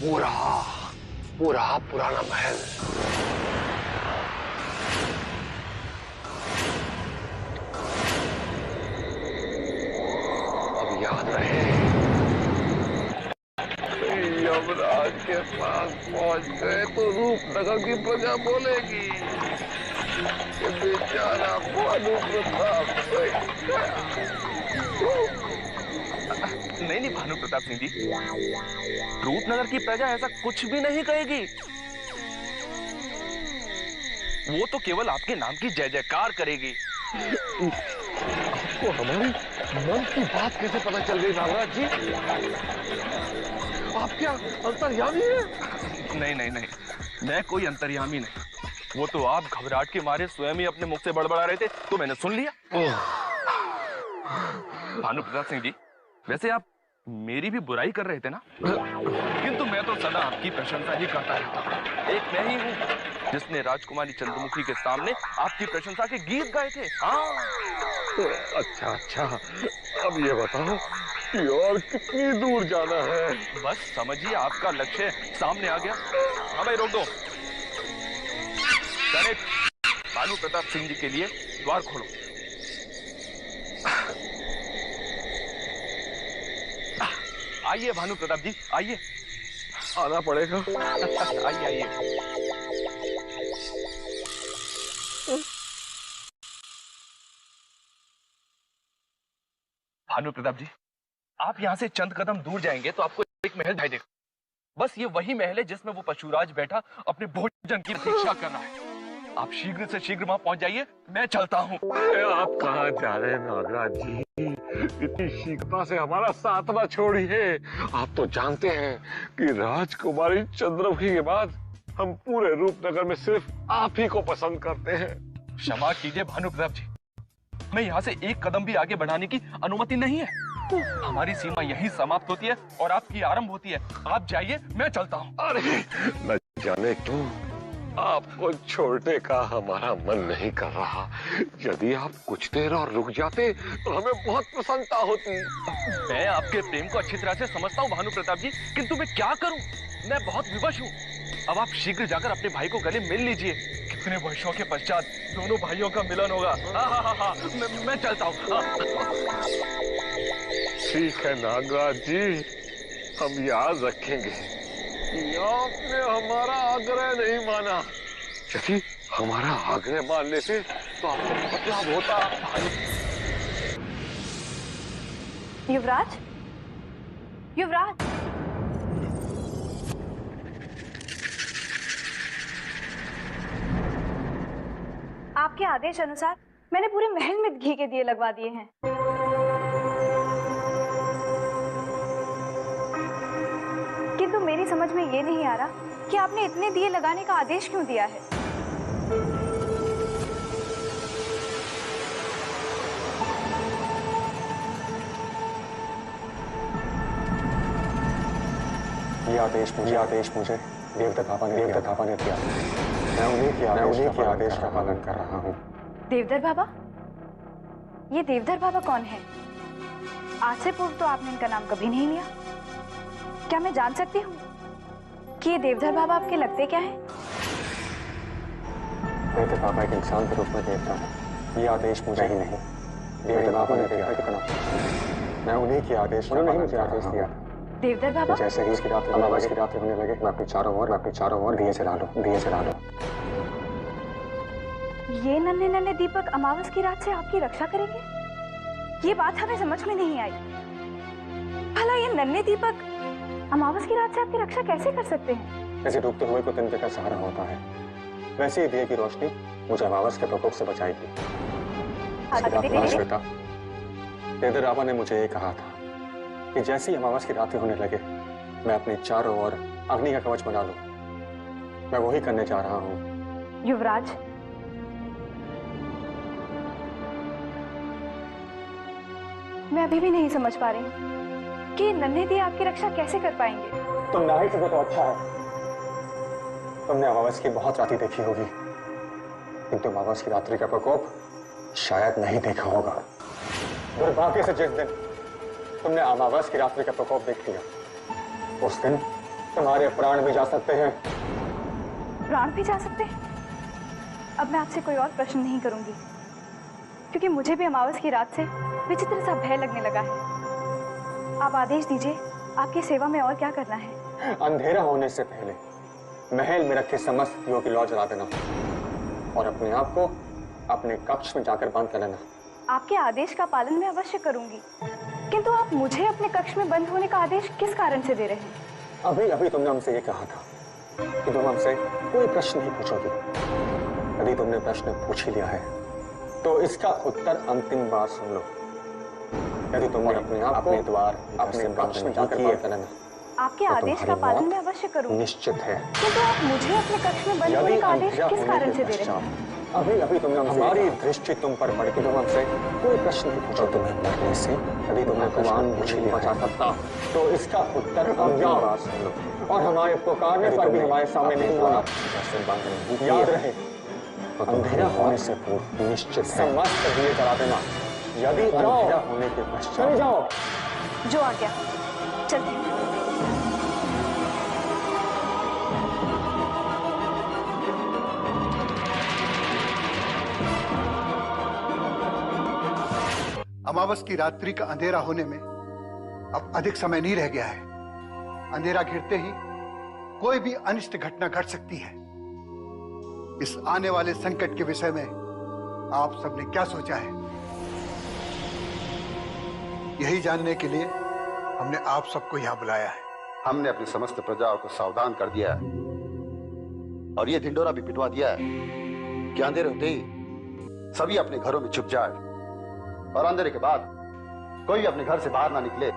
पूरा पूरा पुराना महल। अब याद रहे, यमराज के पास पहुंच गए तो रूपनगर की प्रजा बोलेगी कि बेचारा भानु प्रताप नहीं भानु प्रताप सिंह जी, रूपनगर की प्रजा ऐसा कुछ भी नहीं कहेगी। वो तो केवल आपके नाम की जय जयकार करेगी। आपको हमारी मन की बात कैसे पता चल गई नागराज जी? आप क्या अंतर्यामी हैं? नहीं नहीं नहीं, मैं कोई अंतर्यामी नहीं। वो तो आप घबराहट के मारे स्वयं ही अपने मुख से बड़बड़ा रहे थे तो मैंने सुन लिया। भानु प्रताप सिंह जी, वैसे आप मेरी भी बुराई कर रहे थे ना? किंतु मैं तो सदा आपकी प्रशंसा ही करता रहता हूँ। एक मैं ही हूँ जिसने राजकुमारी चंद्रमुखी के सामने आपकी प्रशंसा के गीत गाए थे। हाँ। अच्छा अच्छा, अब ये बताओ कि और कितनी दूर जाना है? बस समझिए आपका लक्ष्य सामने आ गया। हाँ भाई रोक दो। भानु प्रताप सिंह जी के लिए द्वार खोलो। आइए भानु प्रताप जी, आइए। आना पड़ेगा। आइए आइए। भानु प्रताप जी, आप यहां से चंद कदम दूर जाएंगे तो आपको एक महल दिखाई देगा। बस ये वही महल है जिसमें वो पशुराज बैठा अपने भोजन की प्रतीक्षा कर रहा है। आप शीघ्र से शीघ्र वहां पहुंच जाइए, मैं चलता हूं। आप कहाँ जा रहे हैं नागराज जी? इतनी शीघ्रता से हमारा साथ ना छोड़िए। आप तो जानते हैं कि राजकुमारी चंद्रमुखी के बाद हम पूरे रूपनगर में सिर्फ आप ही को पसंद करते हैं। क्षमा कीजिए भानु प्रताप जी, मैं यहाँ से एक कदम भी आगे बढ़ाने की अनुमति नहीं है। हमारी सीमा यहीं समाप्त होती है और आपकी आरंभ होती है। आप जाइए, मैं चलता हूँ। अरे न जाने क्यों आपको छोड़ने का हमारा मन नहीं कर रहा। यदि आप कुछ देर और रुक जाते तो हमें बहुत प्रसन्नता होती। मैं आपके प्रेम को अच्छी तरह से समझता हूँ भानु प्रताप जी, किंतु मैं क्या करूँ? मैं बहुत विवश हूँ। अब आप शीघ्र जाकर अपने भाई को गले मिल लीजिए। कितने वर्षों के पश्चात दोनों भाइयों का मिलन होगा। हाँ, मैं चलता हूँ। ठीक है नागराज जी, हम याद रखेंगे कि आपने हमारा आग्रह नहीं माना। यदि हमारा आग्रह मान लेते तो आपको बहुत लाभ होता। युवराज, युवराज, आपके आदेश अनुसार मैंने पूरे महल में घी के दिए लगवा दिए हैं। किंतु मेरी समझ में ये नहीं आ रहा कि आपने इतने दिए लगाने का आदेश क्यों दिया है। ये आदेश मुझे देवदत्त थापा ने दिया। मैं उन्हीं के आदेश का पालन कर रहा हूँ। देवधर बाबा? ये देवधर बाबा कौन है? आज से पूर्व तो आपने इनका नाम कभी नहीं लिया। क्या मैं जान सकती हूँ कि ये देवधर बाबा आपके लगते क्या हैं? देवदत्त बाबा एक इंसान के रूप में देवता है। ये आदेश मुझे ही नहीं, देवदत्त बाबा ने दिया था। मैं उन्हीं के आदेश का पालन कर रहा हूँ। देवधर बाबा? जैसे ही इसकी रात होने लगे मैं अपने चारों ओर दिए जला लूं। ये नन्हे नन्हे दीपक अमावस की रात से आपकी रक्षा करेंगे? ये बात हमें समझ में नहीं आई। भला ये नन्हे दीपक अमावस की रात से आपकी रक्षा कैसे कर सकते हैं? जैसे डूबते हुए को तिनके का सहारा होता है, वैसे ही दिए की रोशनी मुझे अमावस के प्रकोप से बचाएगी। देवदत्त बाबा ने मुझे ये कहा था कि जैसे ही अमावस की रातें होने लगे मैं अपने चारों ओर अग्नि का कवच बना लूं। मैं वही करने जा रहा हूं। युवराज, मैं अभी भी नहीं समझ पा रही हूँ कि नन्हे दिए आपकी रक्षा कैसे कर पाएंगे। तुम ना ही सको तो अच्छा है। तुमने अमावस की बहुत रातें देखी होगी, किंतु अमावस की रात्रि का प्रकोप शायद नहीं देखा होगा। दुर्भाग्य से जिस दिन तुमने अमावस की रात्रि का प्रकोप देख लिया, उस दिन तुम्हारे प्राण भी जा सकते हैं। प्राण भी जा सकते हैं? अब मैं आपसे कोई और प्रश्न नहीं करूंगी, क्योंकि मुझे भी अमावस की रात से विचित्र सा भय लगने लगा है। आप आदेश दीजिए, आपकी सेवा में और क्या करना है? अंधेरा होने से पहले महल में रखे समस्त दियों की लौ जला देना और अपने आप को अपने कक्ष में जाकर बंद कर लेना। आपके आदेश का पालन मैं अवश्य करूंगी, किंतु आप मुझे अपने कक्ष में बंद होने का आदेश किस कारण से दे रहे हैं? अभी अभी तुमने हमसे ये कहा था कि तुम हमसे कोई प्रश्न नहीं पूछोगी। यदि तुमने प्रश्न पूछ ही लिया है तो इसका उत्तर अंतिम बार सुन लो। यदि तुमने अपने आप को द्वार अपने कक्ष में जाकर बंद कर लेना। आपके आदेश का पालन मैं अवश्य करूंगी, निश्चित है। किंतु आप मुझे अपने कक्ष में बंद होने का आदेश किस कारण से दे रहे हैं? अभी अभी तुमने हमारी दृष्टि तुम पर पड़ के तुम हमसे कोई प्रश्न नहीं पूछो। तुम्हें मरने से यदि तुमने भगवान मुझे बचा सकता तो इसका उत्तर अंतिम बार सुन लो और हमारे पुकारने पर भी हमारे सामने नहीं आना। याद रहे, अंधेरा होने से पूर्व निश्चित समस्त दिए जला देना। यदि अंधेरा होने के पश्चात जाओ। जो आ गया, चलते हैं। अमावस की रात्रि का अंधेरा होने में अब अधिक समय नहीं रह गया है। अंधेरा घिरते ही कोई भी अनिष्ट घटना घट सकती है। इस आने वाले संकट के विषय में आप सबने क्या सोचा है? यही जानने के लिए हमने आप सबको यहां बुलाया है। हमने अपनी समस्त प्रजाओं को सावधान कर दिया है और ये ढिंडोरा भी पिटवा दिया है कि अंधेरे होते ही सभी अपने घरों में छुप जाए और अंधेरे के बाद कोई अपने घर से बाहर ना निकले।